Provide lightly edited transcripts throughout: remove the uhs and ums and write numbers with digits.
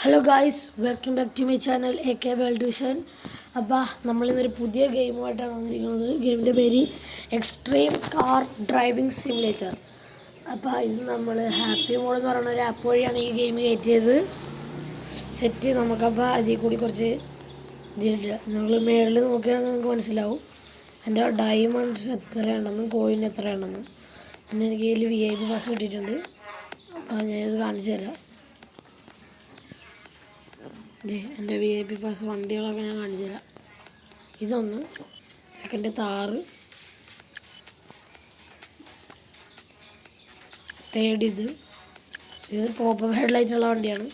Hello guys, welcome back to my channel AK world vision. അപ്പോൾ നമ്മളിന്നൊരു പുതിയ ഗെയിമുമായിട്ടാണ് വന്നിരിക്കുന്നത്. ഗെയിമിൻ്റെ പേര് എക്സ്ട്രീം കാർ ഡ്രൈവിംഗ് സിമുലേറ്റർ. അപ്പോൾ ഇത് നമ്മൾ ഹാപ്പി മോഡ് എന്ന് പറയുന്ന ഒരു ആപ്പ് വഴിയാണ് ഈ ഗെയിം കയറ്റിയത്. സെറ്റ് നമുക്കപ്പോൾ അതിൽ കൂടി കുറച്ച് ഇതിലില്ല. നിങ്ങൾ മേളിൽ നോക്കിയാൽ നിങ്ങൾക്ക് മനസ്സിലാവും എൻ്റെ ഡയമണ്ട്സ് എത്രയുണ്ടെന്നും കോയിൻ എത്രയുണ്ടെന്നും. പിന്നെ എനിക്ക് ഇതിൽ VIP പാസ് കിട്ടിയിട്ടുണ്ട്. അപ്പോൾ ഞാനിത് കാണിച്ചു തരാം. എൻ്റെ VIP പാസ് വണ്ടികളൊക്കെ ഞാൻ കാണിച്ചു തരാം. ഇതൊന്ന്, സെക്കൻഡ് താറ്, തേർഡ് ഇത് പോപ്പപ്പ് ഹെഡ്ലൈറ്റുള്ള വണ്ടിയാണ്.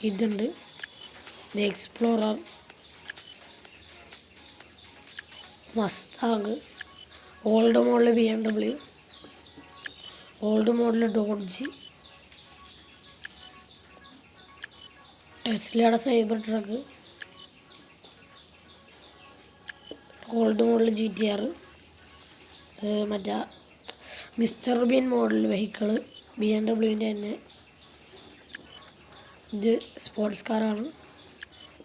ഇതുണ്ട്, ഇത് Explorer, Mustang, old model BMW, old model Dodge, ടെസ്ലയുടെ cyber truck, old model GTR, മറ്റേ Mister Bean model vehicle BMW തന്നെ. ഇത് സ്പോർട്സ് കാറാണ്.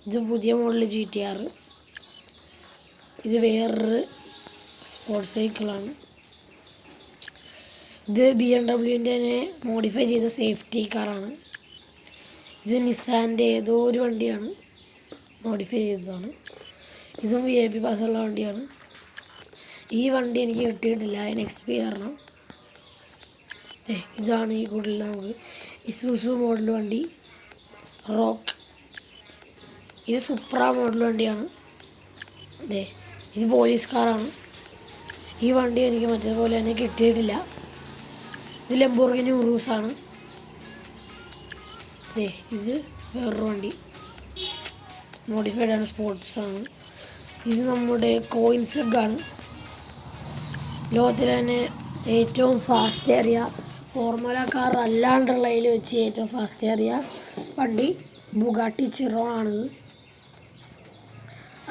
ഇത് പുതിയ മോഡൽ GTR. ഇത് വേറൊരു സ്പോർട്സ് വെഹിക്കിളാണ്. ഇത് BMW തന്നെ മോഡിഫൈ ചെയ്ത സേഫ്റ്റി കാറാണ്. ഇത് നിസാൻ്റെ ഏതോ ഒരു വണ്ടിയാണ്, മോഡിഫൈ ചെയ്തതാണ്. ഇതും VIP പാസ്സുള്ള വണ്ടിയാണ്. ഈ വണ്ടി എനിക്ക് കിട്ടിയിട്ടില്ല, അതിന് XP കാരണം. ഇതാണ് ഈ കൂടുതൽ നമുക്ക് ഇസൂസു മോഡൽ വണ്ടി, റോക്ക്. ഇത് സുപ്ര മോഡൽ വണ്ടിയാണ്. ഇത് പോലീസ് കാറാണ്. ഈ വണ്ടി എനിക്ക് മറ്റേപോലെ തന്നെ കിട്ടിയിട്ടില്ല. ഇത് ലംബോർഗിനി ഉറൂസാണ്. ഇത് വേറൊരു വണ്ടി, മോഡിഫൈഡ് ആണ്, സ്പോർട്സാണ്. ഇത് നമ്മുടെ കോയിൻസെഗാണ്. ലോകത്തിലെ തന്നെ ഏറ്റവും ഫാസ്റ്റ് ഏറിയ ഫോർമുല കാർ അല്ലാണ്ടുള്ളതിൽ വെച്ച് ഏറ്റവും ഫാസ്റ്റ് ഏറിയ വണ്ടി ബുഗാട്ടി ചിറോൺ ആണിത്.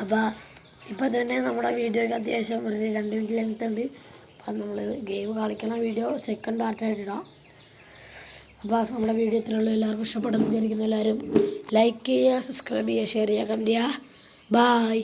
അപ്പോൾ ഇപ്പോൾ തന്നെ നമ്മുടെ വീഡിയോയ്ക്ക് അത്യാവശ്യം ഒരു 2 മിനിറ്റ് ലെങ്ത് ഉണ്ട്. അപ്പം നമ്മൾ ഗെയിം കളിക്കണ വീഡിയോ സെക്കൻഡ് പാർട്ടായിട്ട് ഇടാം. അപ്പോൾ നമ്മുടെ വീഡിയോ ഇത്രയുള്ളൂ. എല്ലാവർക്കും ഇഷ്ടപ്പെടുന്നു വിചാരിക്കുന്നു. എല്ലാവരും ലൈക്ക് ചെയ്യുക, സബ്സ്ക്രൈബ് ചെയ്യുക, ഷെയർ ചെയ്യുക, കമൻറ്റ് ചെയ്യുക. ബായ്.